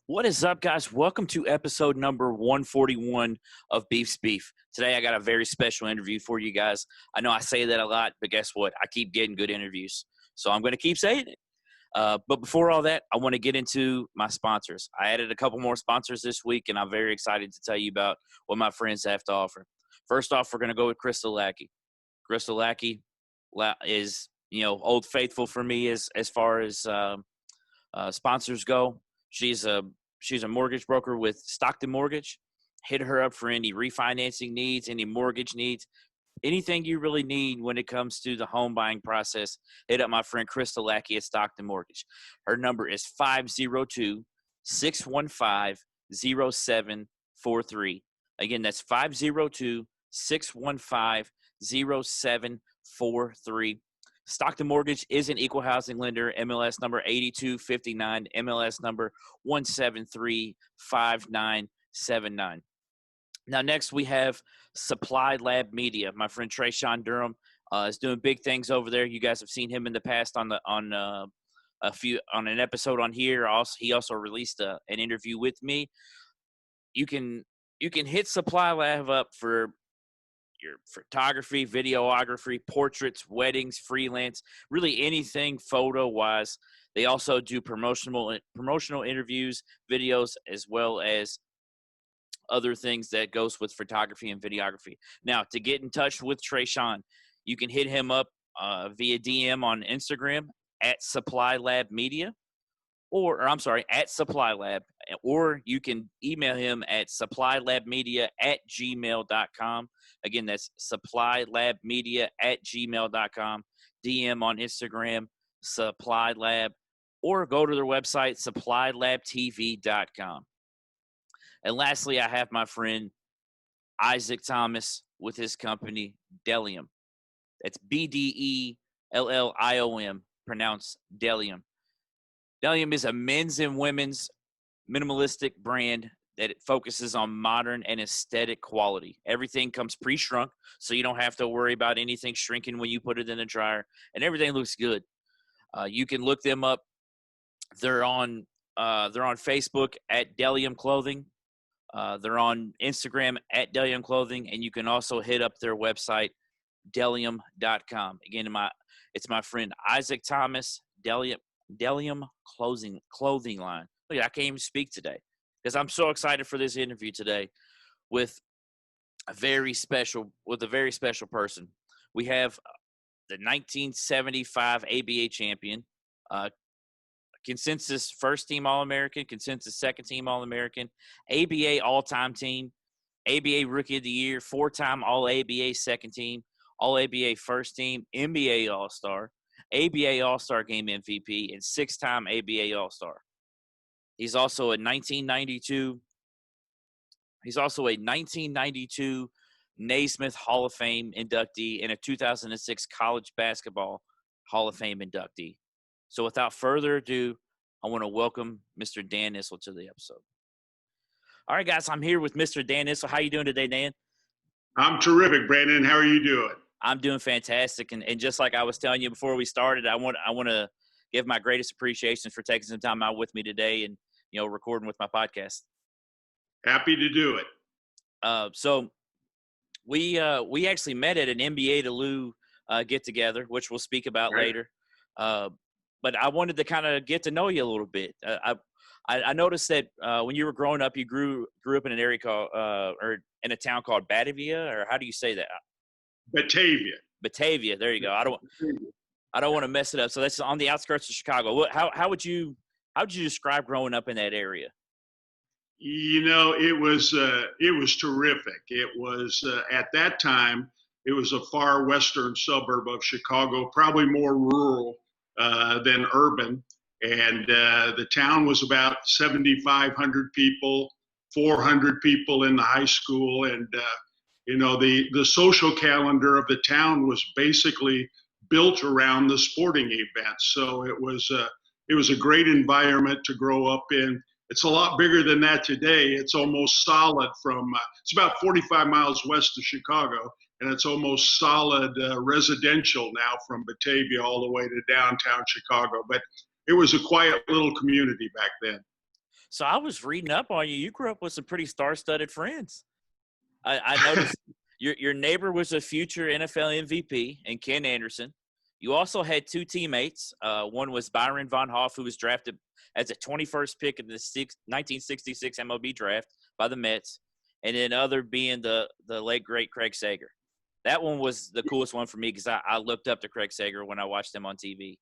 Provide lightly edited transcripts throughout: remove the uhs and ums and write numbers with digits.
What is up, guys? Welcome to episode number 141 of Beef's Beef. Today, I got a very special interview for you guys. I know I say that a lot, but guess what? I keep getting good interviews, so I'm going to keep saying it. But before all that, I want to get into my sponsors. I added a couple more sponsors this week, and I'm very excited to tell you about what my friends have to offer. First off, we're going to go with Crystal Lackey. Crystal Lackey is, old faithful for me as far as sponsors go. She's a mortgage broker with Stockton Mortgage. Hit her up for any refinancing needs, any mortgage needs, anything you really need when it comes to the home buying process. Hit up my friend Crystal Lackey at Stockton Mortgage. Her number is 502-615-0743. Again, that's 502-615-0743. Stockton Mortgage is an equal housing lender, MLS number 8259, MLS number 1735979. Now, next we have Supply Lab Media. My friend Trayshawn Durham is doing big things over there. You guys have seen him in the past on an episode on here. He also released an interview with me. You can hit Supply Lab up for your photography, videography, portraits, weddings, freelance, really anything photo-wise. They also do promotional interviews, videos, as well as other things that goes with photography and videography. Now, to get in touch with Trayshawn, you can hit him up via DM on Instagram at Supply Lab Media, at Supply Lab, or you can email him at supplylabmedia@gmail.com. Again, that's supplylabmedia@gmail.com. DM on Instagram, Supply Lab, or go to their website, supplylabtv.com. And lastly, I have my friend Isaac Thomas with his company, Delium. That's BDELLIOM, pronounced Delium. Delium is a men's and women's minimalistic brand that it focuses on modern and aesthetic quality. Everything comes pre-shrunk, so you don't have to worry about anything shrinking when you put it in the dryer, and everything looks good. You can look them up. They're on Facebook at Delium Clothing. They're on Instagram at Delium Clothing, and you can also hit up their website, Delium.com. Again, it's my friend Isaac Thomas, Delium clothing line. Look, I can't even speak today because I'm so excited for this interview today with a very special person. We have the 1975 ABA champion, consensus first team All-American, consensus second team All-American, ABA all-time team, ABA Rookie of the Year, 4-time All-ABA second team, All-ABA first team, NBA All-Star, ABA All-Star Game MVP, and 6-time ABA All-Star. He's also a 1992 Naismith Hall of Fame inductee and a 2006 College Basketball Hall of Fame inductee. So without further ado, I want to welcome Mr. Dan Issel to the episode. All right, guys, I'm here with Mr. Dan Issel. How you doing today, Dan? I'm terrific, Brandon. How are you doing? I'm doing fantastic, and just like I was telling you before we started, I want to give my greatest appreciation for taking some time out with me today and recording with my podcast. Happy to do it. So we actually met at an NBA to Lou get together, which we'll speak about later. But I wanted to kind of get to know you a little bit. I noticed that when you were growing up, you grew up in an area called or in a town called Batavia, or how do you say that? Batavia. There you go. I don't want to mess it up. So that's on the outskirts of Chicago. How would you describe growing up in that area? It was terrific. It was at that time, it was a far western suburb of Chicago, probably more rural than urban. And the town was about 7,500 people, 400 people in the high school. And, the social calendar of the town was basically built around the sporting events. So it was a great environment to grow up in. It's a lot bigger than that today. It's almost solid it's about 45 miles west of Chicago, and it's almost solid residential now from Batavia all the way to downtown Chicago. But it was a quiet little community back then. So I was reading up on you. You grew up with some pretty star-studded friends. I noticed your neighbor was a future NFL MVP, and Ken Anderson. You also had two teammates. One was Byron Von Hoff, who was drafted as a 21st pick in the 1966 MLB draft by the Mets, and then other being the late great Craig Sager. That one was the coolest one for me because I looked up to Craig Sager when I watched him on TV.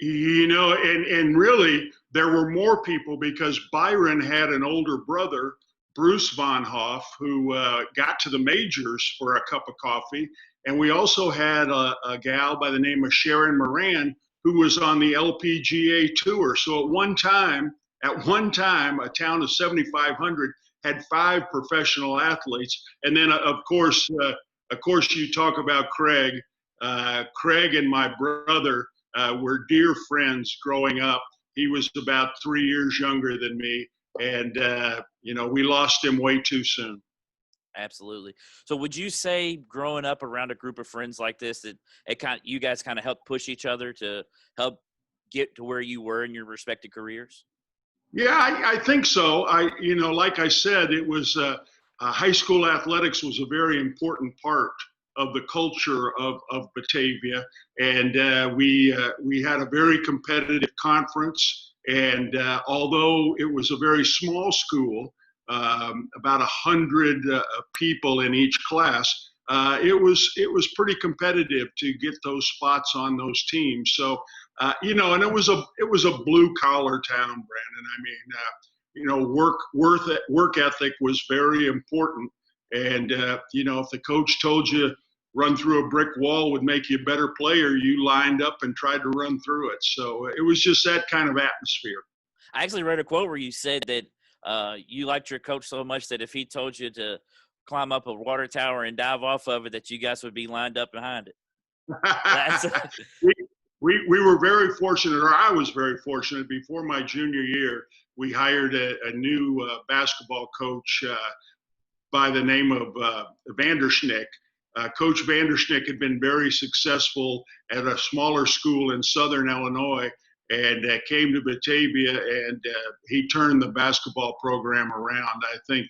And really, there were more people because Byron had an older brother, Bruce Von Hoff, who got to the majors for a cup of coffee. And we also had a gal by the name of Sharon Moran, who was on the LPGA tour. So at one time, a town of 7,500 had 5 professional athletes. And then, of course, you talk about Craig. Craig and my brother were dear friends growing up. He was about 3 years younger than me, and we lost him way too soon. Absolutely. So would you say growing up around a group of friends like this that you guys kind of helped push each other to help get to where you were in your respective careers? Yeah, I think so. Like I said, it was high school athletics was a very important part of the culture of Batavia, and we had a very competitive conference. And although it was a very small school, about 100 people in each class, it was pretty competitive to get those spots on those teams. So and it was a blue collar town, Brandon. I mean, work ethic was very important. And if the coach told you run through a brick wall would make you a better player, you lined up and tried to run through it. So it was just that kind of atmosphere. I actually read a quote where you said that you liked your coach so much that if he told you to climb up a water tower and dive off of it, that you guys would be lined up behind it. We were very fortunate, or I was very fortunate. Before my junior year, we hired a new basketball coach by the name of Vanderschnick. Coach Vanderschnick had been very successful at a smaller school in southern Illinois, and came to Batavia, and he turned the basketball program around. I think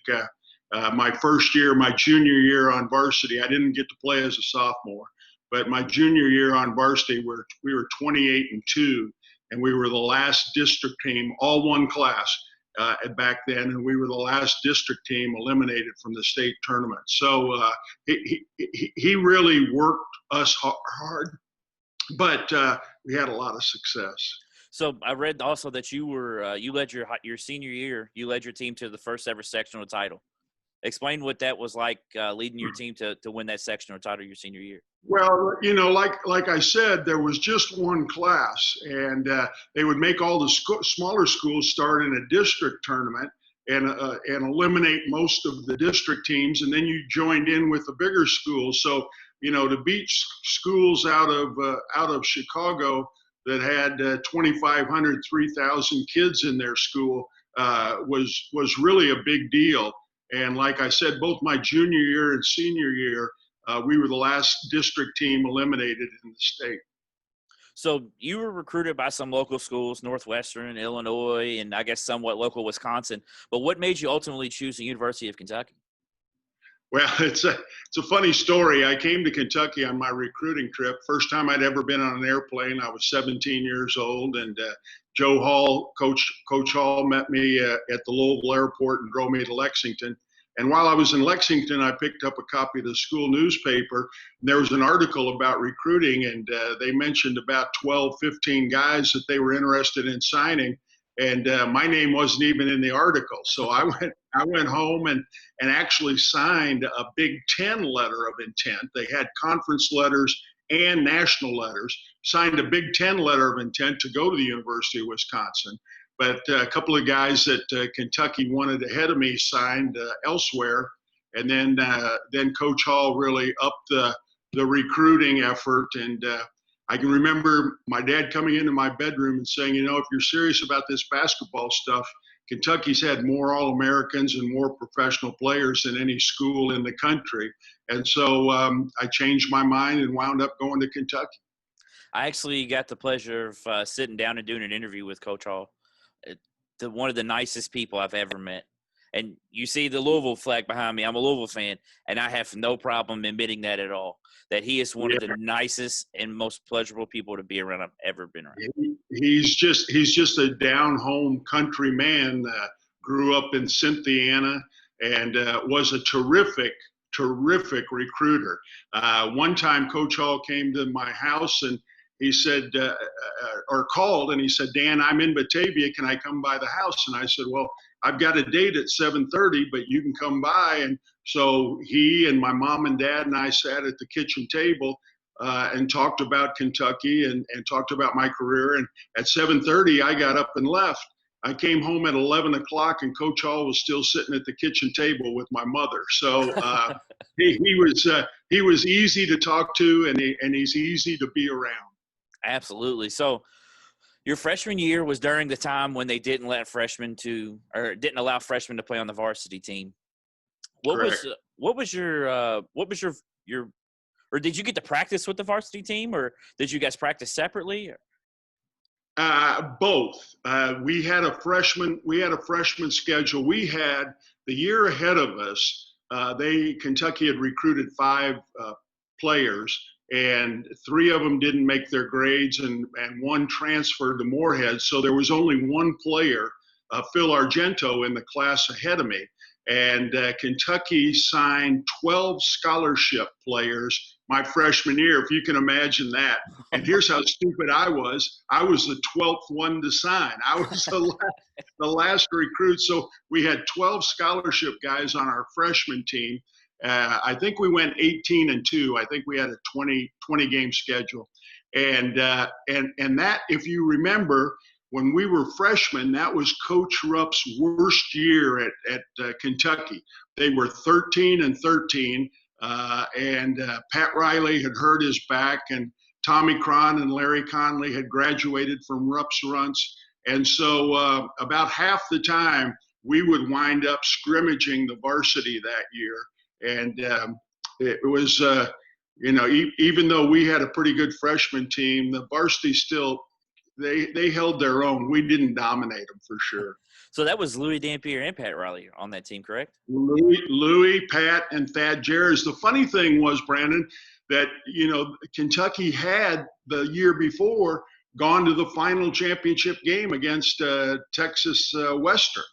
my junior year on varsity, I didn't get to play as a sophomore, but my junior year on varsity, we were 28-2, and we were the last district team, all one class back then, and we were the last district team eliminated from the state tournament. So he really worked us hard, but we had a lot of success. So I read also that you led your senior year, you led your team to the first ever sectional title. Explain what that was like, leading your team to win that sectional title your senior year. Well, like I said, there was just one class, and they would make all the smaller schools start in a district tournament and eliminate most of the district teams, and then you joined in with the bigger schools. So, to beat schools out of Chicago that had 2,500, 3,000 kids in their school was really a big deal. And like I said, both my junior year and senior year, we were the last district team eliminated in the state. So you were recruited by some local schools, Northwestern, Illinois, and I guess somewhat local Wisconsin. But what made you ultimately choose the University of Kentucky? Well, it's a funny story. I came to Kentucky on my recruiting trip. First time I'd ever been on an airplane. I was 17 years old, and Joe Hall, Coach Hall, met me at the Louisville airport and drove me to Lexington. And while I was in Lexington, I picked up a copy of the school newspaper. There was an article about recruiting, and they mentioned about 12, 15 guys that they were interested in signing. And my name wasn't even in the article. So I went home and actually signed a Big Ten letter of intent. They had conference letters and national letters, signed a Big Ten letter of intent to go to the University of Wisconsin. But a couple of guys that Kentucky wanted ahead of me signed elsewhere. And then Coach Hall really upped the recruiting effort. And I can remember my dad coming into my bedroom and saying, if you're serious about this basketball stuff, Kentucky's had more All-Americans and more professional players than any school in the country. And so I changed my mind and wound up going to Kentucky. I actually got the pleasure of sitting down and doing an interview with Coach Hall. one of the nicest people I've ever met. And you see the Louisville flag behind me. I'm a Louisville fan, and I have no problem admitting that at all. That he is one of the nicest and most pleasurable people to be around I've ever been around. He's just a down home country man. Grew up in Cynthiana and was a terrific recruiter. One time, Coach Hall came to my house and he said, or called, and he said, Dan, I'm in Batavia. Can I come by the house? And I said, well, I've got a date at 7:30, but you can come by. And so he and my mom and dad and I sat at the kitchen table and talked about Kentucky and talked about my career. And at 7:30, I got up and left. I came home at 11 o'clock, and Coach Hall was still sitting at the kitchen table with my mother. So he was easy to talk to, and he's easy to be around. Absolutely. So your freshman year was during the time when they didn't allow freshmen to play on the varsity team. What was your or did you get to practice with the varsity team, or did you guys practice separately? Both. We had a freshman schedule. We had the year ahead of us. Kentucky had recruited 5 players, and 3 of them didn't make their grades, and 1 transferred to Moorhead. So there was only 1 player, Phil Argento, in the class ahead of me. And Kentucky signed 12 scholarship players my freshman year, if you can imagine that. And here's how stupid I was. I was the 12th one to sign. I was the last recruit. So we had 12 scholarship guys on our freshman team. I think we went 18-2. I think we had a 20 game schedule. And that, if you remember, when we were freshmen, that was Coach Rupp's worst year at Kentucky. They were 13-13, and Pat Riley had hurt his back, and Tommy Cron and Larry Conley had graduated from Rupp's runs. And so about half the time, we would wind up scrimmaging the varsity that year. And it was, even though we had a pretty good freshman team, the varsity still – They held their own. We didn't dominate them for sure. So that was Louis Dampier and Pat Riley on that team, correct? Louis, Pat, and Thad Jarrett. The funny thing was, Brandon, that Kentucky had the year before gone to the final championship game against Texas Western,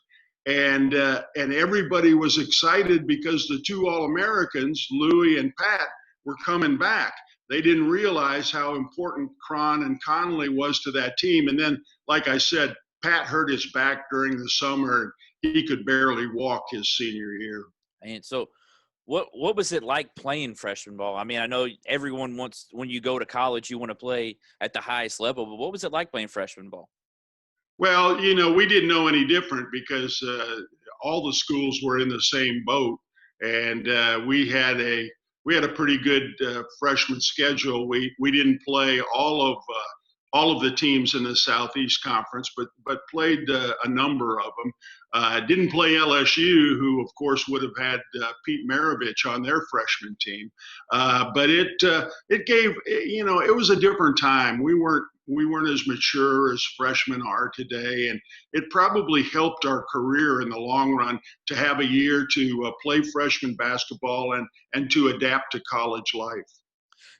and everybody was excited because the 2 All-Americans, Louis and Pat, were coming back. They didn't realize how important Cron and Conley was to that team. And then, like I said, Pat hurt his back during the summer. He could barely walk his senior year. And so what was it like playing freshman ball? I mean, I know everyone wants, when you go to college, you want to play at the highest level, but what was it like playing freshman ball? Well, we didn't know any different because all the schools were in the same boat. And we had a pretty good freshman schedule. We didn't play all of the teams in the Southeast Conference, but played a number of them. Didn't play LSU, who of course would have had Pete Maravich on their freshman team. But it gave, it was a different time. We weren't as mature as freshmen are today, and it probably helped our career in the long run to have a year to play freshman basketball and to adapt to college life.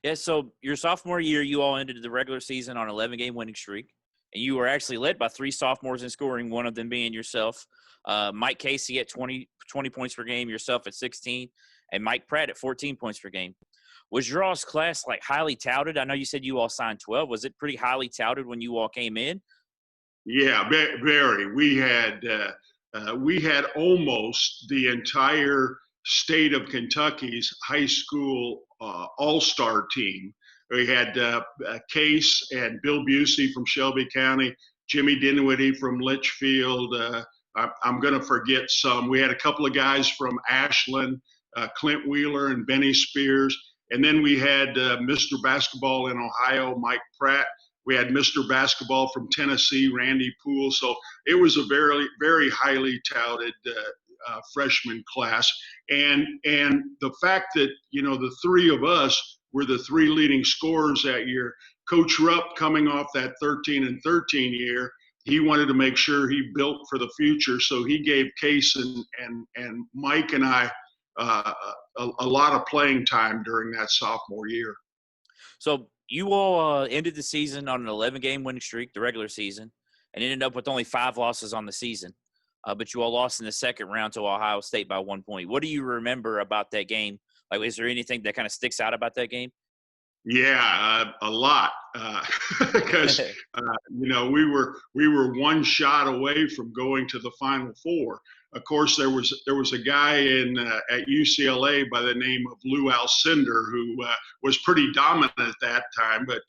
Yeah, so your sophomore year, you all ended the regular season on an 11-game winning streak, and you were actually led by 3 sophomores in scoring, one of them being yourself, Mike Casey at 20 points per game, yourself at 16, and Mike Pratt at 14 points per game. Was your all's class highly touted? I know you said you all signed 12. Was it pretty highly touted when you all came in? Yeah, very. We had almost the entire state of Kentucky's high school all-star team. We had Case and Bill Busey from Shelby County, Jimmy Dinwiddie from Litchfield. I'm going to forget some. We had a couple of guys from Ashland, Clint Wheeler and Benny Spears. And then we had Mr. Basketball in Ohio, Mike Pratt. We had Mr. Basketball from Tennessee, Randy Poole. So it was a very, very highly touted freshman class. And the fact that, the 3 of us were the 3 leading scorers that year, Coach Rupp coming off that 13-13 year he wanted to make sure he built for the future. So he gave Case and Mike and I a lot of playing time during that sophomore year. So you all ended the season on an 11-game winning streak, the regular season, and ended up with only 5 losses on the season. But you all lost in the second round to Ohio State by 1 point. What do you remember about that game? Like, is there anything that kind of sticks out about that game? Yeah, a lot, because we were one shot away from going to the Final Four. Of course, there was a guy at UCLA by the name of Lou Alcindor who was pretty dominant at that time. But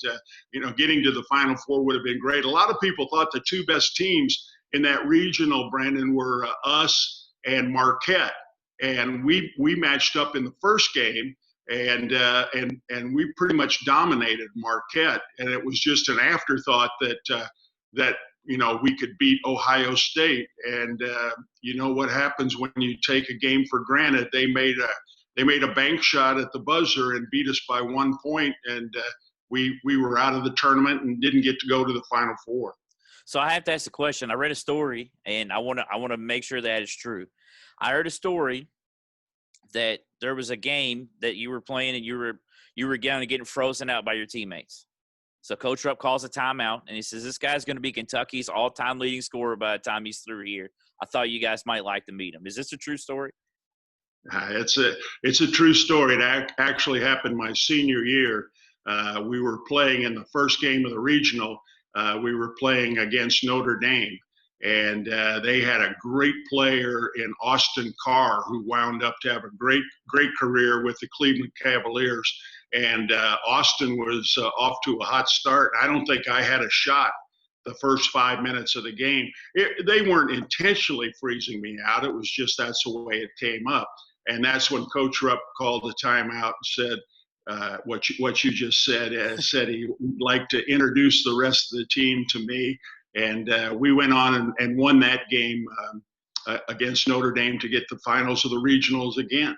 getting to the Final Four would have been great. A lot of people thought the 2 best teams in that regional, Brandon, were us and Marquette, and we matched up in the first game. And we pretty much dominated Marquette, and it was just an afterthought that we could beat Ohio State. And what happens when you take a game for granted? They made a bank shot at the buzzer and beat us by 1 point, and we were out of the tournament and didn't get to go to the Final Four. So I have to ask a question. I read a story, and I want to make sure that is true. I heard a story that there was a game that you were playing and you were getting frozen out by your teammates. So Coach Rupp calls a timeout, and he says, this guy's going to be Kentucky's all-time leading scorer by the time he's through here. I thought you guys might like to meet him. Is this a true story? It's a true story. It actually happened my senior year. We were playing in the first game of the regional. We were playing against Notre Dame. And they had a great player in Austin Carr who wound up to have a great career with the Cleveland Cavaliers. And Austin was off to a hot start. I don't think I had a shot the first 5 minutes of the game. They weren't intentionally freezing me out. It was just that's the way it came up. And that's when Coach Rupp called the timeout and said, what you just said, said he would like to introduce the rest of the team to me. And we went on and won that game against Notre Dame to get the finals of the regionals again.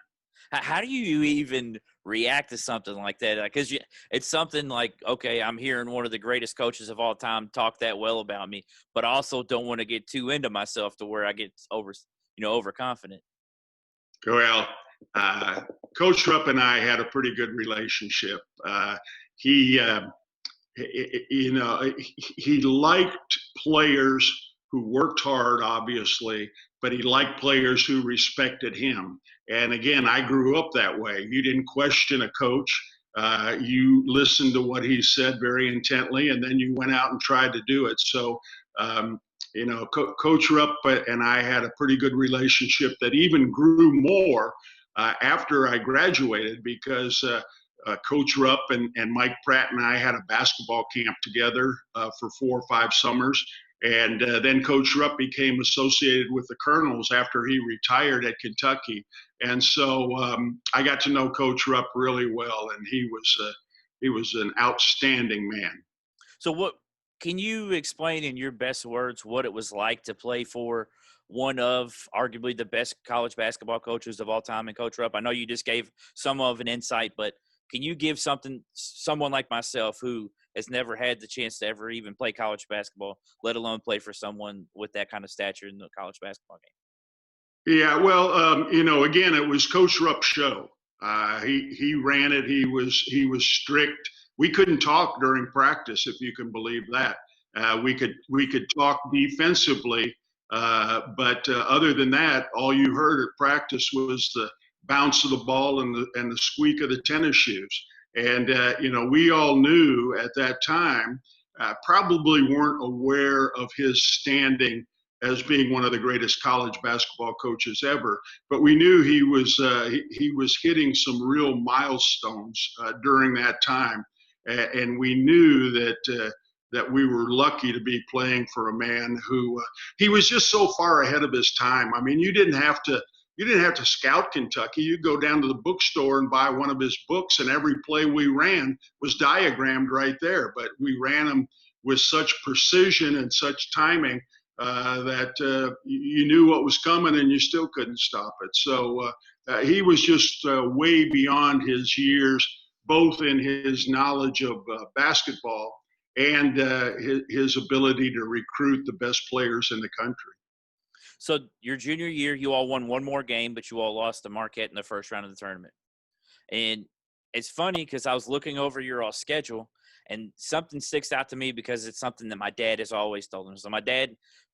How do you even react to something like that? Because it's something like, okay, I'm hearing one of the greatest coaches of all time talk that well about me, but I also don't want to get too into myself to where I get overconfident. Well, Coach Rupp and I had a pretty good relationship. He liked players who worked hard, obviously, but he liked players who respected him. And again, I grew up that way. You didn't question a coach. You listened to what he said very intently, and then you went out and tried to do it. So, Coach Rupp and I had a pretty good relationship that even grew more after I graduated, because Coach Rupp and Mike Pratt and I had a basketball camp together for 4 or 5 summers. And then Coach Rupp became associated with the Colonels after he retired at Kentucky. And so I got to know Coach Rupp really well, and he was an outstanding man. So can you explain in your best words what it was like to play for one of arguably the best college basketball coaches of all time in Coach Rupp? I know you just gave some of an insight, but can you give someone like myself who has never had the chance to ever even play college basketball, let alone play for someone with that kind of stature in the college basketball game? Yeah, well, again, it was Coach Rupp's show. He ran it. He was strict. We couldn't talk during practice, if you can believe that. We could talk defensively, but other than that, all you heard at practice was the bounce of the ball and the squeak of the tennis shoes. And, we all knew at that time, probably weren't aware of his standing as being one of the greatest college basketball coaches ever. But we knew he was hitting some real milestones during that time. And we knew that we were lucky to be playing for a man who he was just so far ahead of his time. I mean, you didn't have to scout Kentucky. You'd go down to the bookstore and buy one of his books, and every play we ran was diagrammed right there. But we ran them with such precision and such timing that you knew what was coming, and you still couldn't stop it. So he was just way beyond his years, both in his knowledge of basketball and his ability to recruit the best players in the country. So your junior year, you all won one more game, but you all lost to Marquette in the first round of the tournament. And it's funny because I was looking over your all schedule, and something sticks out to me because it's something that my dad has always told him. So my dad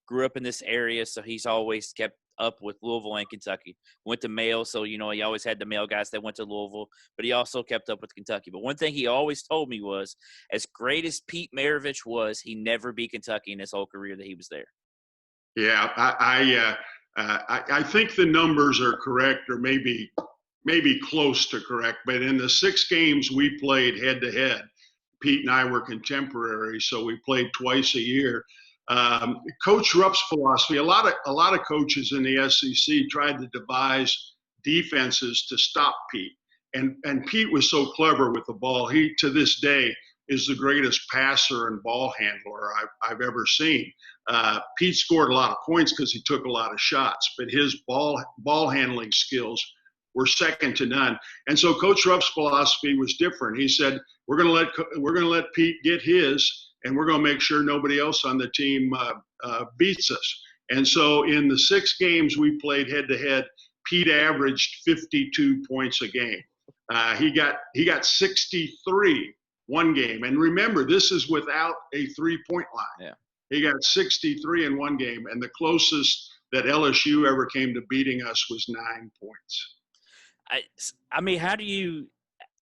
grew up in this area, so he's always kept up with Louisville and Kentucky. Went to Male, so, he always had the Male guys that went to Louisville, but he also kept up with Kentucky. But one thing he always told me was, as great as Pete Maravich was, he never beat Kentucky in his whole career that he was there. Yeah, I think the numbers are correct, or maybe close to correct. But in the 6 games we played head to head, Pete and I were contemporaries, so we played twice a year. Coach Rupp's philosophy, a lot of coaches in the SEC tried to devise defenses to stop Pete, and Pete was so clever with the ball. He, to this day, is the greatest passer and ball handler I've ever seen. Pete scored a lot of points because he took a lot of shots, but his ball handling skills were second to none. And so Coach Rupp's philosophy was different. He said, we're going to let Pete get his, and we're going to make sure nobody else on the team beats us. And so in the 6 games we played head to head, Pete averaged 52 points a game. He got 63 one game. And remember, this is without a 3-point line. Yeah. He got 63 in one game, and the closest that LSU ever came to beating us was 9 points. I mean, how do you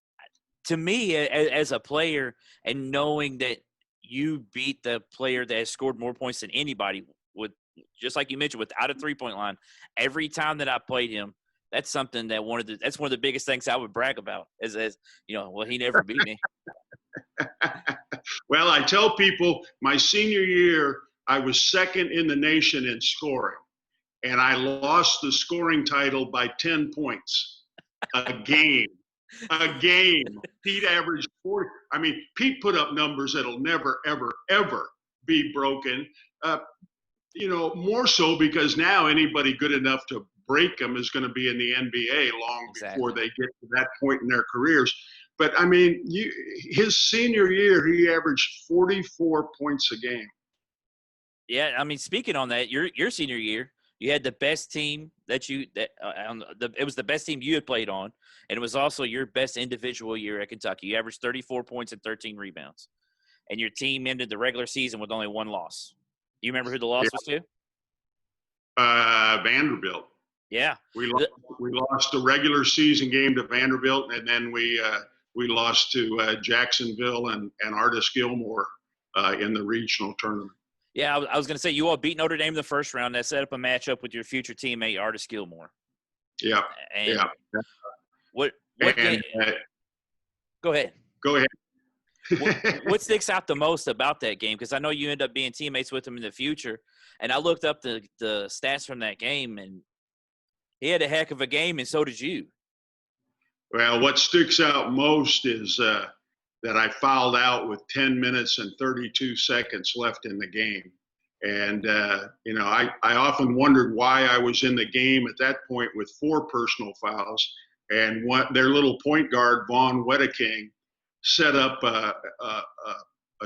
– to me, as a player, and knowing that you beat the player that has scored more points than anybody, with, just like you mentioned, without a 3-point line, every time that I played him, that's something that that's one of the biggest things I would brag about is well, he never beat me. Well, I tell people my senior year, I was second in the nation in scoring, and I lost the scoring title by 10 points a game. Pete averaged 40. I mean, Pete put up numbers that'll never, ever, ever be broken. More so because now anybody good enough to break them is going to be in the NBA long before they get to that point in their careers. But, I mean, his senior year, he averaged 44 points a game. Yeah, I mean, speaking on that, your senior year, you had the best team it was the best team you had played on, and it was also your best individual year at Kentucky. You averaged 34 points and 13 rebounds, and your team ended the regular season with only 1 loss. Do you remember who the loss was to? Vanderbilt. Yeah. We lost the regular season game to Vanderbilt, and then we lost to Jacksonville and Artis Gilmore in the regional tournament. Yeah, I was going to say, you all beat Notre Dame in the first round. That set up a matchup with your future teammate, Artis Gilmore. Yeah. And what game? Go ahead. Go ahead. What sticks out the most about that game? Because I know you end up being teammates with him in the future. And I looked up the stats from that game, and he had a heck of a game, and so did you. Well, what sticks out most is that I fouled out with 10 minutes and 32 seconds left in the game. And, I often wondered why I was in the game at that point with 4 personal fouls. And their little point guard, Vaughn Wedeking, set up a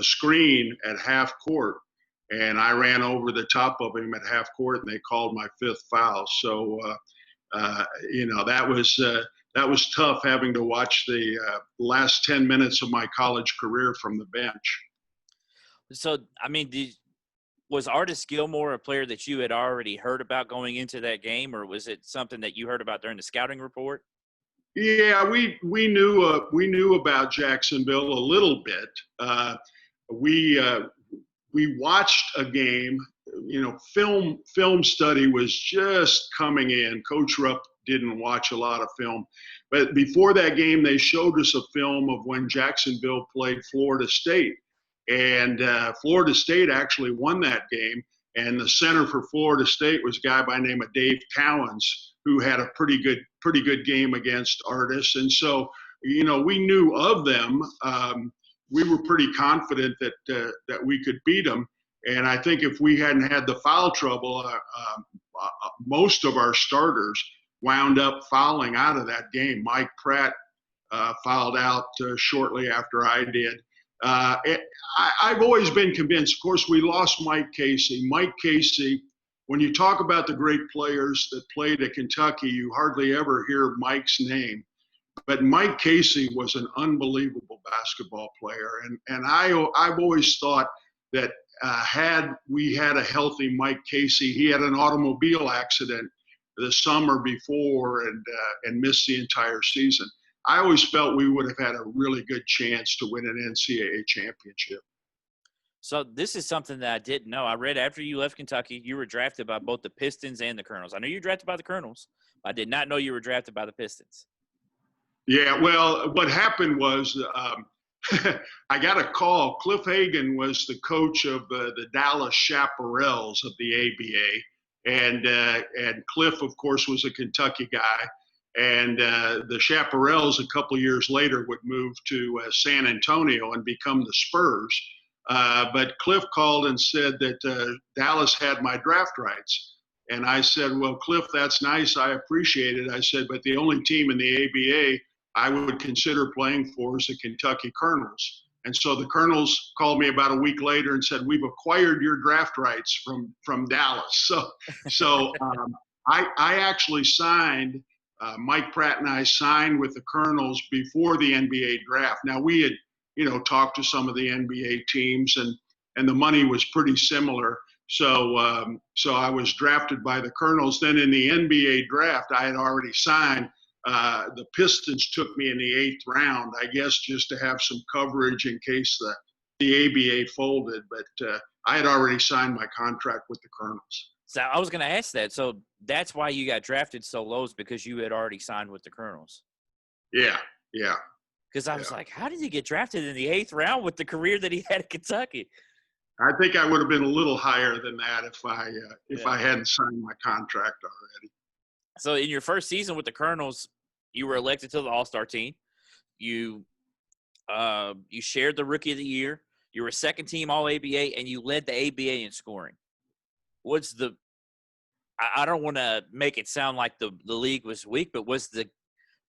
screen at half court. And I ran over the top of him at half court, and they called my 5th foul. So, that was tough, having to watch the last 10 minutes of my college career from the bench. So, I mean, was Artis Gilmore a player that you had already heard about going into that game, or was it something that you heard about during the scouting report? Yeah, we knew about Jacksonville a little bit. We watched a game. Film study was just coming in. Coach Rupp didn't watch a lot of film. But before that game, they showed us a film of when Jacksonville played Florida State. And Florida State actually won that game. And the center for Florida State was a guy by the name of Dave Cowens, who had a pretty good game against Artis. And so, we knew of them. We were pretty confident that we could beat them. And I think if we hadn't had the foul trouble, most of our starters wound up fouling out of that game. Mike Pratt fouled out shortly after I did. I've always been convinced. Of course, we lost Mike Casey. Mike Casey, when you talk about the great players that played at Kentucky, you hardly ever hear Mike's name. But Mike Casey was an unbelievable basketball player, and I've always thought that had we had a healthy Mike Casey, he had an automobile accident the summer before and missed the entire season. I always felt we would have had a really good chance to win an NCAA championship. So this is something that I didn't know. I read after you left Kentucky, you were drafted by both the Pistons and the Colonels. I know you were drafted by the Colonels. But I did not know you were drafted by the Pistons. Yeah, well, what happened was I got a call. Cliff Hagan was the coach of the Dallas Chaparrals of the ABA, and Cliff, of course, was a Kentucky guy. And the Chaparrals, a couple of years later, would move to San Antonio and become the Spurs. But Cliff called and said that Dallas had my draft rights. And I said, well, Cliff, that's nice. I appreciate it. I said, but the only team in the ABA I would consider playing for is the Kentucky Colonels. And so the Colonels called me about a week later and said, we've acquired your draft rights from Dallas. So I actually signed, Mike Pratt and I signed with the Colonels before the NBA draft. Now we had, talked to some of the NBA teams and the money was pretty similar. So I was drafted by the Colonels. Then in the NBA draft, I had already signed. The Pistons took me in the 8th round, I guess, just to have some coverage in case the ABA folded. But I had already signed my contract with the Colonels. So I was going to ask that. So that's why you got drafted so low, is because you had already signed with the Colonels. Yeah. Because I was like, how did he get drafted in the 8th round with the career that he had at Kentucky? I think I would have been a little higher than that if I hadn't signed my contract already. So in your first season with the Colonels, you were elected to the All-Star team. You shared the Rookie of the Year. You were second team All-ABA, and you led the ABA in scoring. I don't want to make it sound like the league was weak, but was the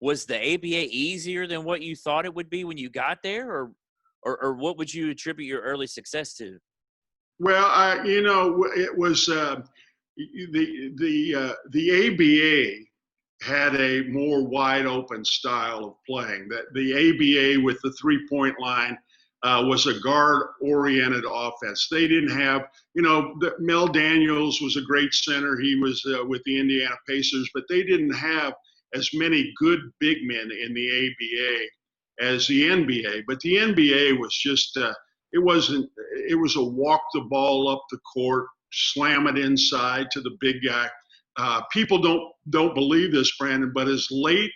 ABA easier than what you thought it would be when you got there, or what would you attribute your early success to? Well, it was the ABA had a more wide open style of playing. That the ABA with the 3-point line was a guard oriented offense. They didn't have, Mel Daniels was a great center. He was with the Indiana Pacers, but they didn't have as many good big men in the ABA as the NBA. But the NBA was just, it was a walk the ball up the court, slam it inside to the big guy. People don't believe this, Brandon, but as late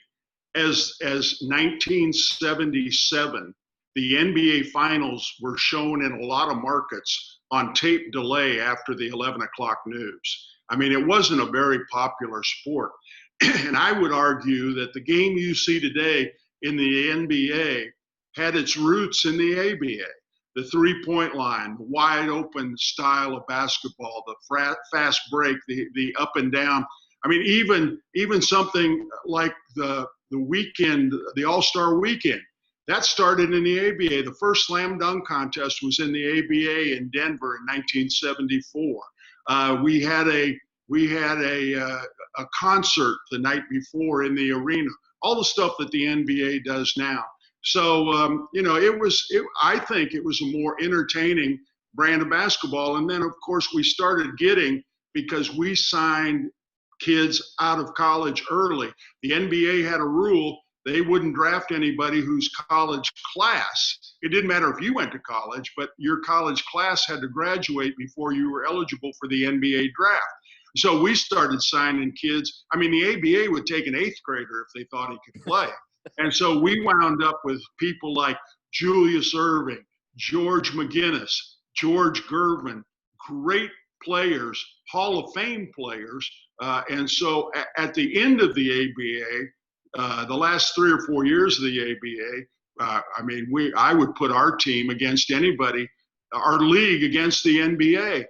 as 1977, the NBA Finals were shown in a lot of markets on tape delay after the 11 o'clock news. I mean, it wasn't a very popular sport. And I would argue that the game you see today in the NBA had its roots in the ABA. The 3-point line, the wide open style of basketball, the fast break, the up and down. I mean, even something like the weekend, the All-Star weekend, that started in the ABA. The first slam dunk contest was in the ABA in Denver in 1974. We had a concert the night before in the arena. All the stuff that the NBA does now. So, I think it was a more entertaining brand of basketball. And then, of course, we started getting, because we signed kids out of college early. The NBA had a rule. They wouldn't draft anybody whose college class. It didn't matter if you went to college, but your college class had to graduate before you were eligible for the NBA draft. So we started signing kids. I mean, the ABA would take an 8th grader if they thought he could play. And so we wound up with people like Julius Erving, George McGinnis, George Gervin, great players, Hall of Fame players. And so at the end of the ABA, the last 3 or 4 years of the ABA, I would put our team against anybody, our league against the NBA.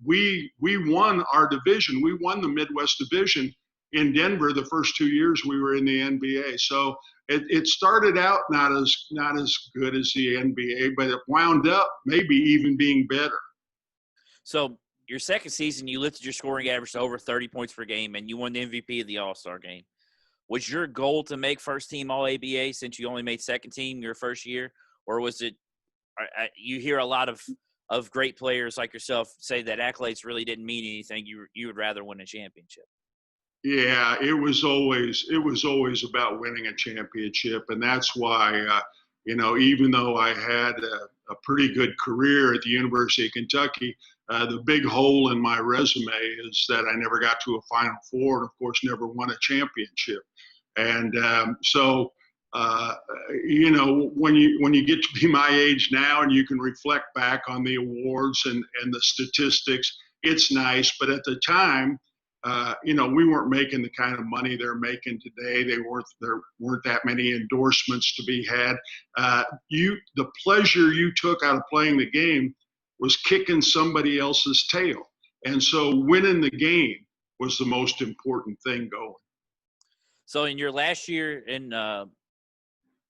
We won our division. We won the Midwest Division in Denver the first 2 years we were in the NBA. So it started out not as good as the NBA, but it wound up maybe even being better. So your second season, you lifted your scoring average to over 30 points per game, and you won the MVP of the All-Star game. Was your goal to make first team All-ABA since you only made second team your first year? Or was it – you hear a lot of great players like yourself say that accolades really didn't mean anything. You would rather win a championship. Yeah, it was always about winning a championship, and that's why even though I had a pretty good career at the University of Kentucky, the big hole in my resume is that I never got to a Final Four, and of course never won a championship. And when you get to be my age now, and you can reflect back on the awards and the statistics, it's nice. But at the time, we weren't making the kind of money they're making today. There weren't that many endorsements to be had. The pleasure you took out of playing the game was kicking somebody else's tail. And so winning the game was the most important thing going. So in your last year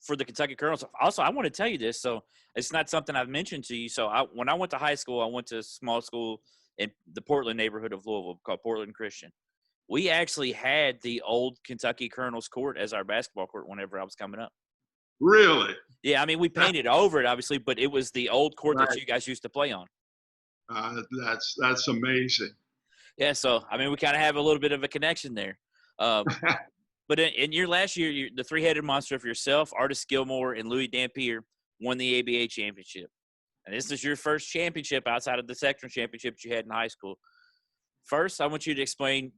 for the Kentucky Colonels, also, I want to tell you this. So it's not something I've mentioned to you. So when I went to high school, I went to a small school in the Portland neighborhood of Louisville called Portland Christian. We actually had the old Kentucky Colonels court as our basketball court whenever I was coming up. Really? Yeah, I mean, we painted over it, obviously, but it was the old court Right. that you guys used to play on. That's amazing. Yeah, so, I mean, we kind of have a little bit of a connection there. But in your last year, the three-headed monster of yourself, Artis Gilmore, and Louis Dampier won the ABA championship. And this is your first championship outside of the sectional championships you had in high school. First, I want you to explain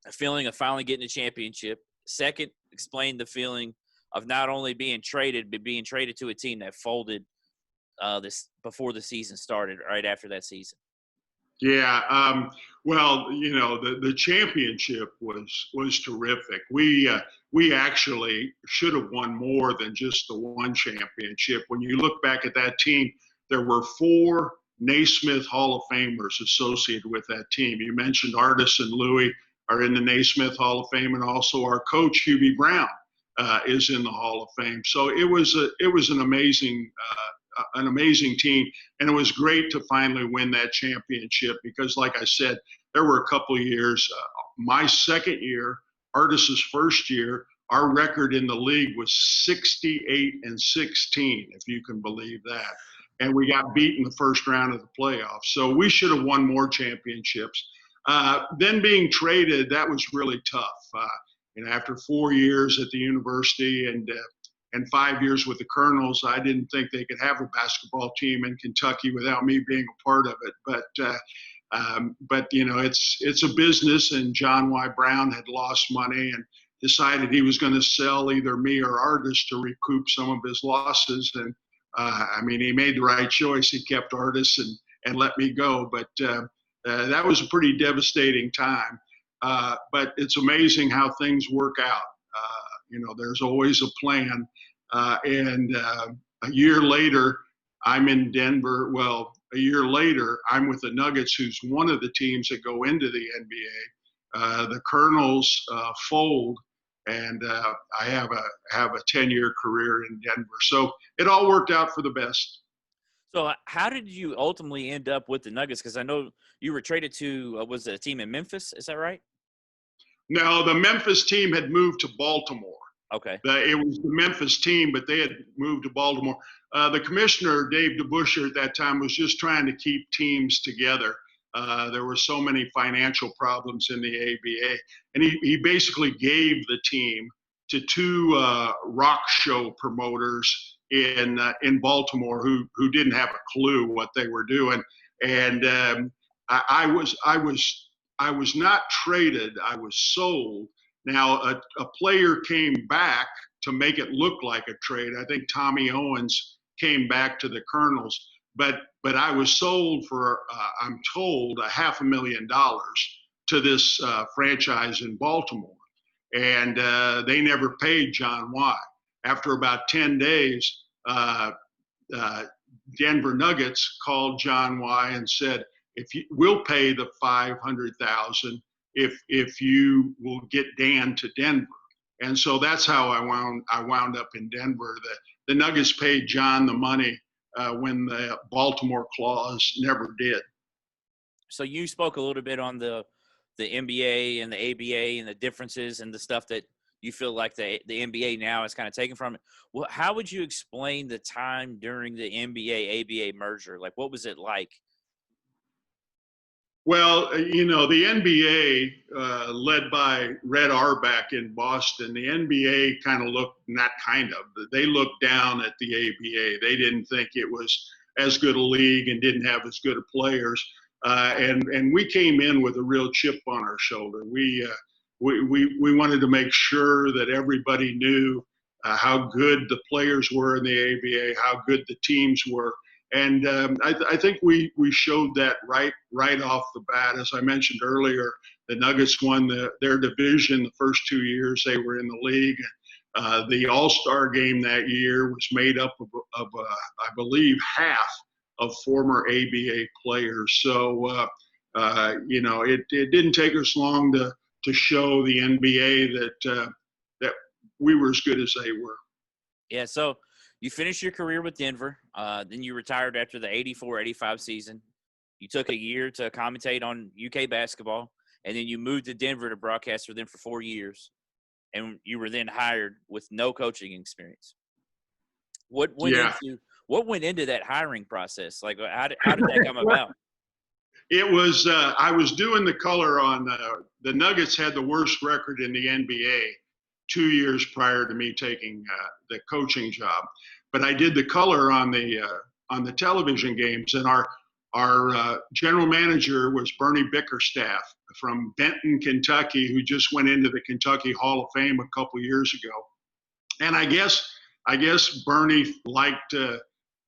the feeling of finally getting a championship. Second, explain the feeling of not only being traded, but being traded to a team that folded this before the season started, right after that season. Yeah. Well, the championship was terrific. We actually should have won more than just the one championship. When you look back at that team, there were 4 Naismith Hall of Famers associated with that team. You mentioned Artis and Louis are in the Naismith Hall of Fame, and also our coach Hubie Brown is in the Hall of Fame. So it was an amazing team, and it was great to finally win that championship because, like I said, there were a couple of years. My second year, Artis's first year, our record in the league was 68-16, if you can believe that. And we got beat in the first round of the playoffs. So we should have won more championships. Then being traded, that was really tough. After 4 years at the university and 5 years with the Colonels, I didn't think they could have a basketball team in Kentucky without me being a part of it. But it's a business, and John Y. Brown had lost money and decided he was going to sell either me or Artis to recoup some of his losses. And he made the right choice. He kept Artis and let me go. But that was a pretty devastating time. But it's amazing how things work out. There's always a plan. And a year later, I'm in Denver. Well, a year later, I'm with the Nuggets, who's one of the teams that go into the NBA. The Colonels fold, and I have a 10-year career in Denver. So it all worked out for the best. So how did you ultimately end up with the Nuggets? Because I know you were traded to was it a team in Memphis? Is that right? No, the Memphis team had moved to Baltimore. Okay. It was the Memphis team, but they had moved to Baltimore. The commissioner, Dave DeBuscher, at that time was just trying to keep teams together. There were so many financial problems in the ABA. And he basically gave the team to 2 rock show promoters in Baltimore who didn't have a clue what they were doing. And I was not traded. I was sold. Now, a player came back to make it look like a trade. I think Tommy Owens came back to the Colonels, but I was sold for, I'm told, $500,000 to this franchise in Baltimore. And they never paid John Y. After about 10 days, Denver Nuggets called John Y. and said, we'll pay the $500,000 if you will get Dan to Denver. And so that's how I wound up in Denver. The Nuggets paid John the money when the Baltimore clause never did. So you spoke a little bit on the NBA and the ABA and the differences and the stuff that you feel like the NBA now is kind of taken from it. Well, how would you explain the time during the NBA ABA merger? Like, what was it like? Well, the NBA, led by Red Auerbach in Boston, the NBA kind of they looked down at the ABA. They didn't think it was as good a league and didn't have as good of players. And we came in with a real chip on our shoulder. We wanted to make sure that everybody knew how good the players were in the ABA, how good the teams were. And I think we showed that right off the bat. As I mentioned earlier, the Nuggets won their division the first 2 years they were in the league. The All-Star game that year was made up of I believe, half of former ABA players. So, it didn't take us long to show the NBA that we were as good as they were. Yeah, so you finished your career with Denver. Then you retired after the 84-85 season. You took a year to commentate on UK basketball, and then you moved to Denver to broadcast for them for 4 years. And you were then hired with no coaching experience. What went into that hiring process? Like, how did that come about? It was I was doing the color on the Nuggets had the worst record in the NBA 2 years prior to me taking the coaching job, but I did the color on the television games, and our general manager was Bernie Bickerstaff from Benton, Kentucky, who just went into the Kentucky Hall of Fame a couple years ago. And I guess Bernie liked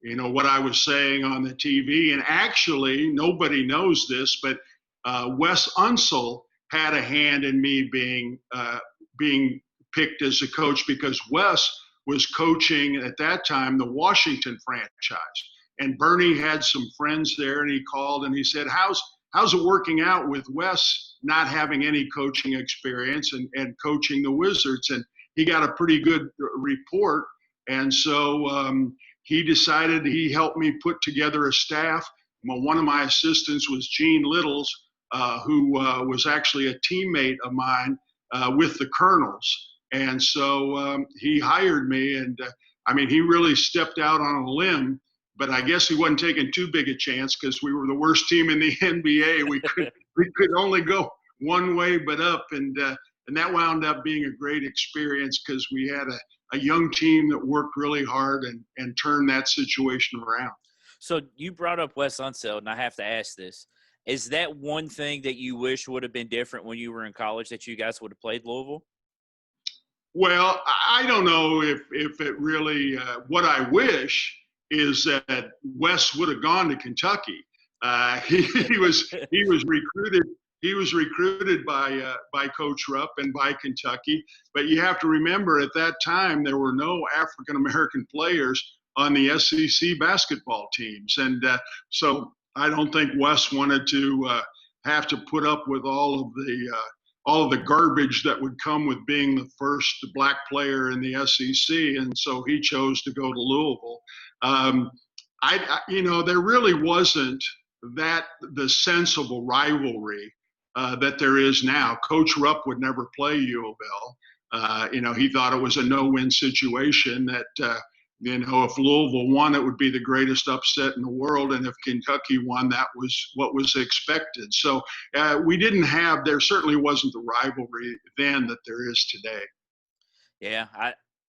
what I was saying on the TV. And actually, nobody knows this, but Wes Unseld had a hand in me being picked as a coach, because Wes was coaching at that time the Washington franchise. And Bernie had some friends there, and he called and he said, how's it working out with Wes not having any coaching experience and coaching the Wizards? And he got a pretty good report. And so he helped me put together a staff. One of my assistants was Gene Littles, who was actually a teammate of mine with the Colonels. And so he hired me, and he really stepped out on a limb, but I guess he wasn't taking too big a chance, because we were the worst team in the NBA. We could only go one way but up, and that wound up being a great experience, because we had a young team that worked really hard and turned that situation around. So you brought up Wes Unseld, and I have to ask this. Is that one thing that you wish would have been different when you were in college, that you guys would have played Louisville? Well, I don't know if it really what I wish is that Wes would have gone to Kentucky. He was recruited. He was recruited by Coach Rupp and by Kentucky. But you have to remember, at that time, there were no African American players on the SEC basketball teams, and so I don't think Wes wanted to have to put up with all of the garbage that would come with being the first black player in the SEC, and so he chose to go to Louisville. There really wasn't the sensible rivalry that there is now. Coach Rupp would never play U of L. He thought it was a no-win situation, that if Louisville won, it would be the greatest upset in the world, and if Kentucky won, that was what was expected. So there certainly wasn't the rivalry then that there is today. Yeah,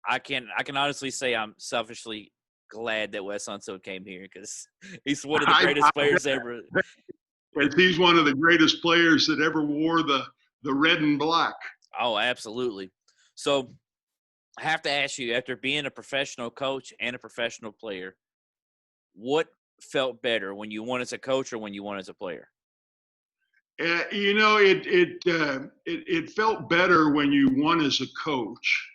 I can honestly say I'm selfishly glad that Wes Unseld came here, because he's one of the greatest players ever. He's one of the greatest players that ever wore the red and black. Oh, absolutely. So I have to ask you, after being a professional coach and a professional player, what felt better, when you won as a coach or when you won as a player? It felt better when you won as a coach,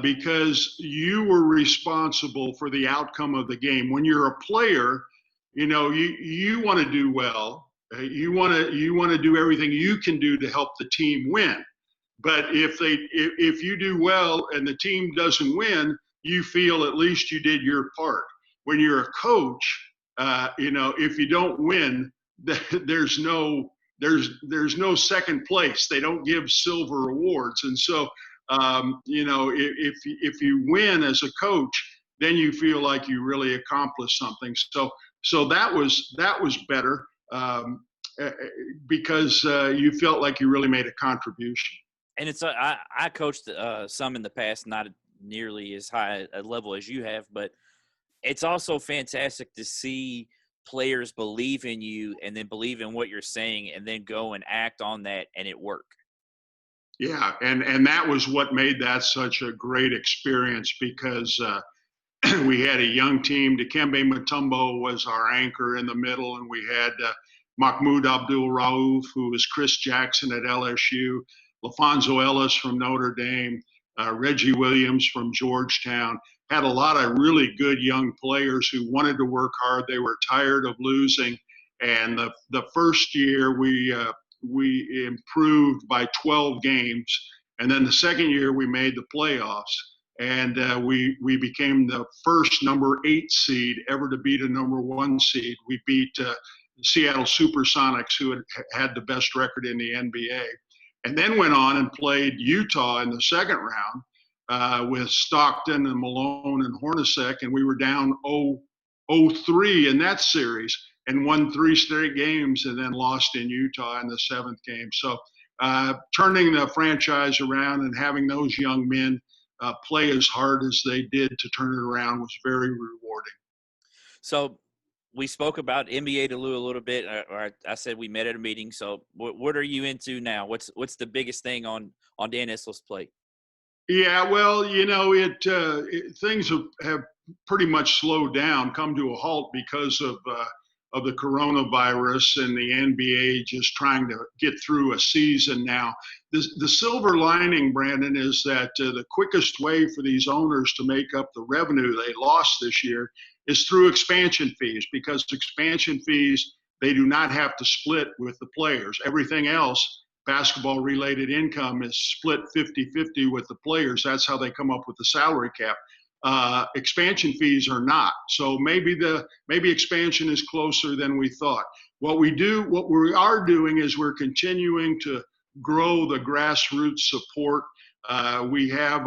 because you were responsible for the outcome of the game. When you're a player, you want to do well. You want to do everything you can do to help the team win. But if you do well and the team doesn't win, you feel at least you did your part. When you're a coach, if you don't win, there's no second place. They don't give silver awards, and so if you win as a coach, then you feel like you really accomplished something. So that was better, because you felt like you really made a contribution. And it's I coached some in the past, not nearly as high a level as you have, but it's also fantastic to see players believe in you and then believe in what you're saying and then go and act on that and it work. Yeah, and that was what made that such a great experience, because we had a young team. Dikembe Mutombo was our anchor in the middle, and we had Mahmoud Abdul-Rauf, who was Chris Jackson at LSU, LaFonso Ellis from Notre Dame, Reggie Williams from Georgetown. Had a lot of really good young players who wanted to work hard. They were tired of losing. And the first year we improved by 12 games. And then the second year we made the playoffs. And we became the first number 8 seed ever to beat a number 1 seed. We beat the Seattle Supersonics, who had the best record in the NBA. And then went on and played Utah in the second round with Stockton and Malone and Hornacek, and we were down 0-3 in that series and won 3 straight games and then lost in Utah in the 7th game. So turning the franchise around and having those young men play as hard as they did to turn it around was very rewarding. So we spoke about NBA to Lou a little bit, or I said we met at a meeting. So what are you into now? What's the biggest thing on Dan Issel's plate? Yeah, well, things have pretty much slowed down, come to a halt because of the coronavirus and the NBA just trying to get through a season now. The silver lining, Brandon, is that the quickest way for these owners to make up the revenue they lost this year is through expansion fees, because expansion fees, they do not have to split with the players. Everything else, basketball-related income, is split 50-50 with the players. That's how they come up with the salary cap. Expansion fees are not. So maybe expansion is closer than we thought. What we are doing is we're continuing to grow the grassroots support. We have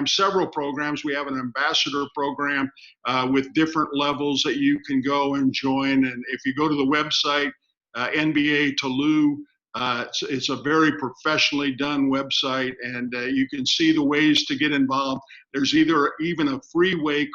several programs. We have an ambassador program with different levels that you can go and join. And if you go to the website, NBA to Lou, it's a very professionally done website, and you can see the ways to get involved. There's even a free way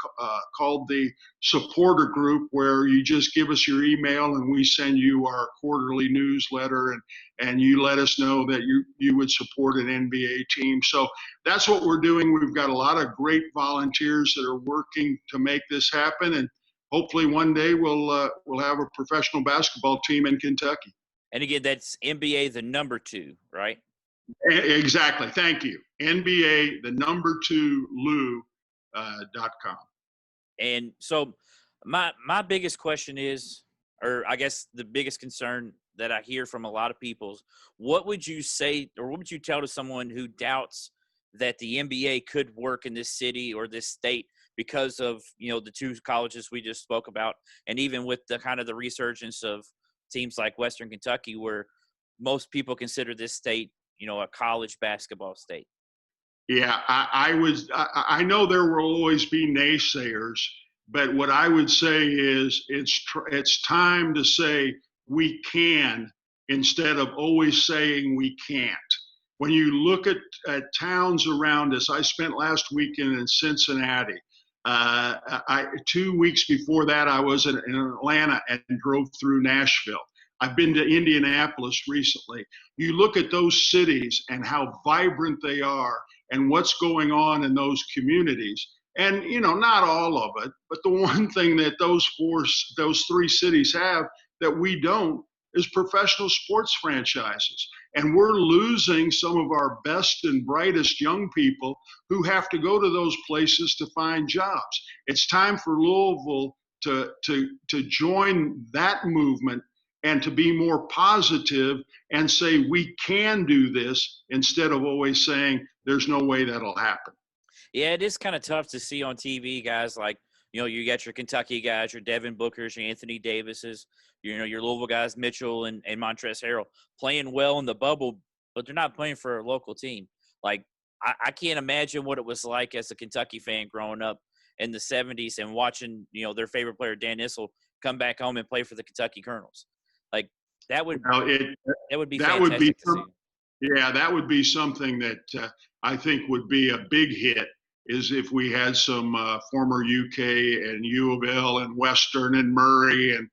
called the supporter group, where you just give us your email and we send you our quarterly newsletter, and you let us know that you would support an NBA team. So that's what we're doing. We've got a lot of great volunteers that are working to make this happen, and hopefully one day we'll have a professional basketball team in Kentucky. And again, that's NBA the number 2, right? Exactly. Thank you. NBA the number 2 Lou.com. And so my biggest question is, or I guess the biggest concern that I hear from a lot of people is, what would you say, or what would you tell to someone who doubts that the NBA could work in this city or this state because of, the 2 colleges we just spoke about, and even with the kind of the resurgence of teams like Western Kentucky, where most people consider this state, a college basketball state? Yeah, I know there will always be naysayers, but what I would say is it's time to say we can instead of always saying we can't. When you look at towns around us, I spent last weekend in Cincinnati. 2 weeks before that, I was in Atlanta and drove through Nashville. I've been to Indianapolis recently. You look at those cities and how vibrant they are and what's going on in those communities. And, not all of it, but the one thing that those 3 cities have that we don't is professional sports franchises. And we're losing some of our best and brightest young people who have to go to those places to find jobs. It's time for Louisville to join that movement and to be more positive and say we can do this instead of always saying there's no way that'll happen. Yeah, it is kind of tough to see on TV guys like, you got your Kentucky guys, your Devin Bookers, your Anthony Davises, your Louisville guys, Mitchell and Montrezl Harrell, playing well in the bubble, but they're not playing for a local team. Like, I can't imagine what it was like as a Kentucky fan growing up in the 70s and watching, their favorite player, Dan Issel, come back home and play for the Kentucky Colonels. Like, that would be that would be fantastic to see. Yeah, that would be something that I think would be a big hit, is if we had some former UK and U of L and Western and Murray and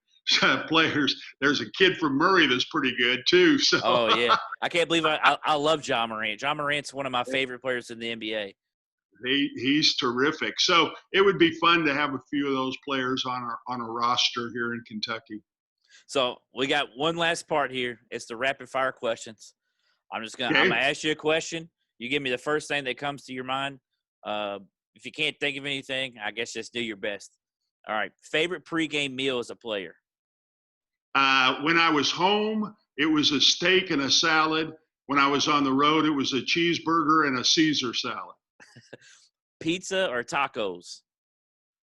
players. There's a kid from Murray that's pretty good too. So. Oh, yeah. I can't believe I love John Morant. John Morant's one of my favorite players in the NBA. He's terrific. So it would be fun to have a few of those players on a roster here in Kentucky. So we got one last part here. It's the rapid fire questions. I'm Okay. gonna ask you a question. You give me the first thing that comes to your mind. If you can't think of anything, I guess just do your best. All right. Favorite pregame meal as a player? When I was home, it was a steak and a salad. When I was on the road, it was a cheeseburger and a Caesar salad. Pizza or tacos?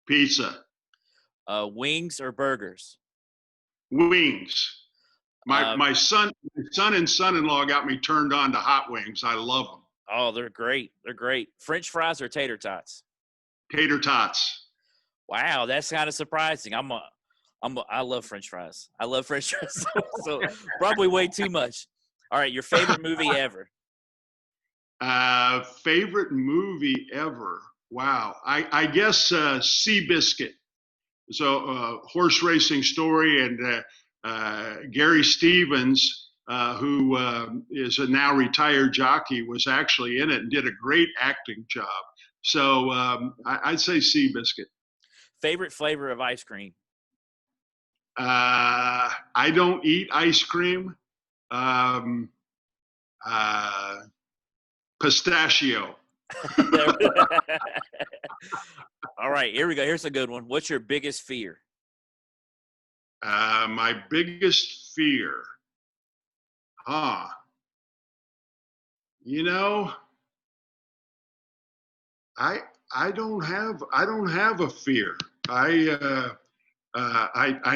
Pizza. Wings or burgers? Wings. My son and son-in-law got me turned on to hot wings. I love them. Oh, they're great. They're great. French fries or tater tots? Tater tots. Wow, that's kind of surprising. I love French fries. I love French fries. So probably way too much. All right, your favorite movie ever? Favorite movie ever? Wow. I guess Seabiscuit. So horse racing story, and Gary Stevens, who is a now retired jockey, was actually in it and did a great acting job. So I'd say Seabiscuit. Favorite flavor of ice cream? I don't eat ice cream. Pistachio. All right, here we go. Here's a good one. What's your biggest fear? My biggest fear. I don't have a fear. I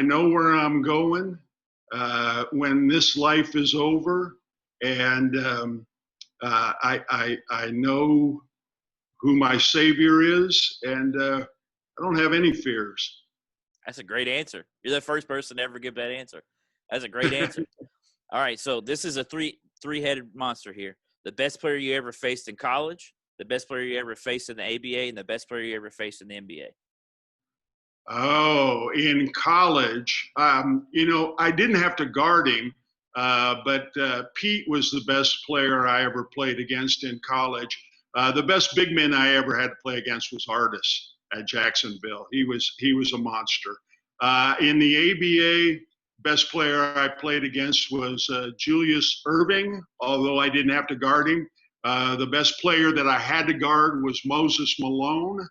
know where I'm going when this life is over, and I know who my Savior is, and I don't have any fears. That's a great answer. You're the first person to ever give that answer. That's a great answer. All right, so this is a three-headed monster here. The best player you ever faced in college, the best player you ever faced in the ABA, and the best player you ever faced in the NBA. Oh, in college, I didn't have to guard him, but Pete was the best player I ever played against in college. The best big man I ever had to play against was Artis at Jacksonville. He was a monster. In the ABA, best player I played against was Julius Erving, although I didn't have to guard him. The best player that I had to guard was Moses Malone.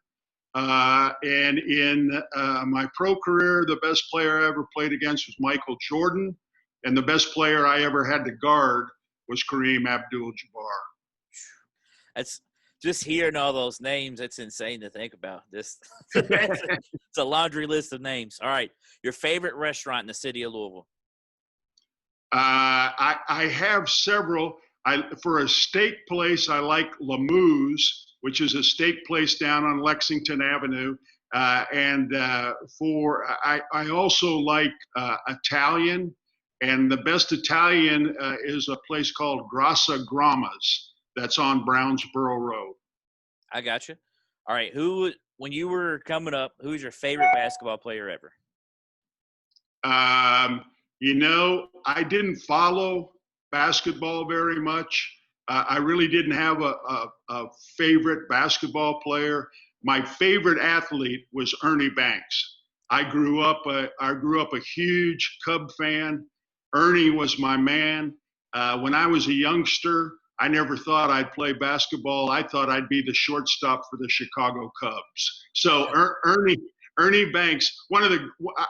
And in my pro career, the best player I ever played against was Michael Jordan. And the best player I ever had to guard was Kareem Abdul-Jabbar. That's just hearing all those names. That's insane to think about. It's a laundry list of names. All right. Your favorite restaurant in the city of Louisville? I have several. For a steak place, I like Lamou's, which is a steak place down on Lexington Avenue. I also like Italian, and the best Italian is a place called Grassa Gramma's that's on Brownsboro Road. I got you. All right. When you were coming up, who's your favorite basketball player ever? I didn't follow basketball very much. I really didn't have a favorite basketball player. My favorite athlete was Ernie Banks. I grew up a huge Cub fan. Ernie was my man. When I was a youngster, I never thought I'd play basketball. I thought I'd be the shortstop for the Chicago Cubs. So Ernie Banks,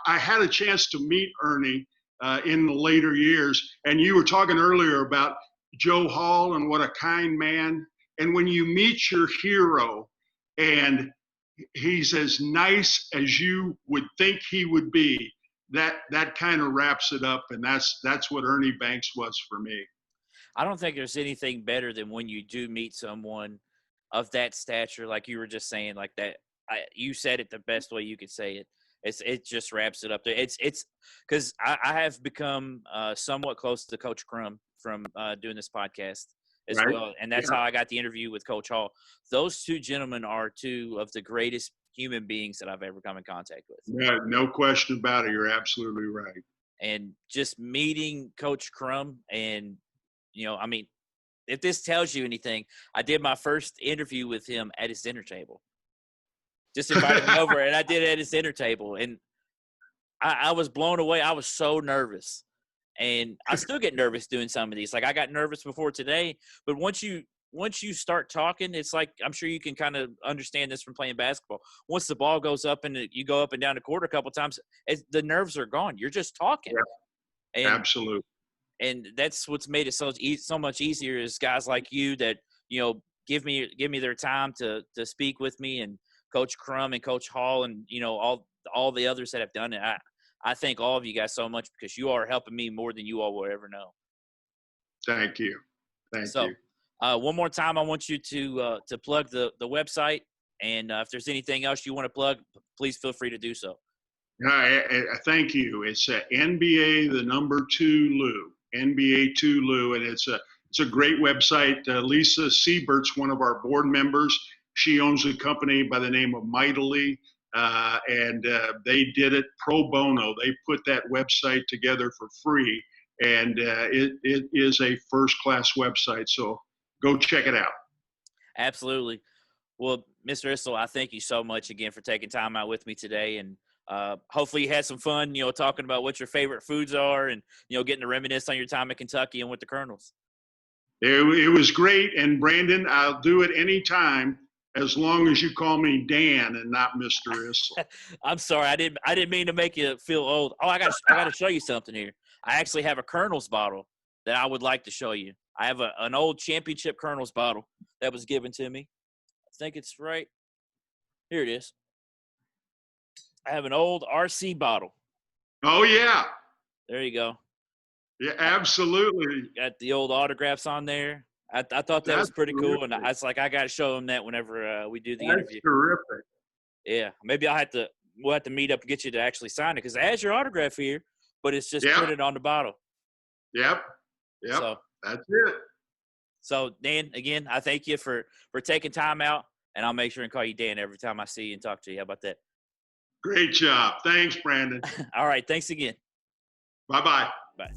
I had a chance to meet Ernie in the later years. And you were talking earlier about Joe Hall and what a kind man. And when you meet your hero and he's as nice as you would think he would be, that kind of wraps it up. And that's what Ernie Banks was for me. I don't think there's anything better than when you do meet someone of that stature, like you were just saying, like that. You said it the best way you could say it. It just wraps it up there. It's because I have become somewhat close to Coach Crum from doing this podcast as Right. well, and that's how I got the interview with Coach Hall. Those two gentlemen are two of the greatest human beings that I've ever come in contact with. Yeah, no question about it. You're absolutely right. And just meeting Coach Crum, and I mean, if this tells you anything, I did my first interview with him at his dinner table. Just invited me over, and I did it at his dinner table, and I was blown away. I was so nervous, and I still get nervous doing some of these. Like I got nervous before today, but once you start talking, it's like, I'm sure you can kind of understand this from playing basketball. Once the ball goes up and you go up and down the court a couple times, the nerves are gone. You're just talking. Yeah, absolutely. And that's what's made it so much easier is guys like you that, give me their time to speak with me, and Coach Crum and Coach Hall and, all the others that have done it. I thank all of you guys so much because you are helping me more than you all will ever know. Thank you. Thank you. One more time, I want you to plug the website, and if there's anything else you want to plug, please feel free to do so. Thank you. It's NBA the number 2 Lou, NBA 2 Lou, and it's a great website. Lisa Siebert's one of our board members. She owns a company by the name of Mightily, and they did it pro bono. They put that website together for free, and it is a first-class website. So go check it out. Absolutely. Well, Mr. Issel, I thank you so much again for taking time out with me today, and hopefully you had some fun, talking about what your favorite foods are, and getting to reminisce on your time in Kentucky and with the Colonels. It was great, and Brandon, I'll do it anytime as long as you call me Dan and not Mr. Issel. I'm sorry, I didn't mean to make you feel old. Oh, I got to show you something here. I actually have a Colonels bottle that I would like to show you. I have an old championship Colonels bottle that was given to me. I think it's right here. It is. I have an old RC bottle. Oh yeah. There you go. Yeah, absolutely. Got the old autographs on there. I thought that was pretty cool, and I was like, I got to show them that whenever we do the interview. Terrific. Yeah, maybe we'll have to meet up and get you to actually sign it because it has your autograph here, but it's just printed on the bottle. Yep. So that's it. So Dan, again, I thank you for taking time out, and I'll make sure and call you Dan every time I see you and talk to you. How about that? Great job. Thanks, Brandon. All right. Thanks again. Bye-bye. Bye.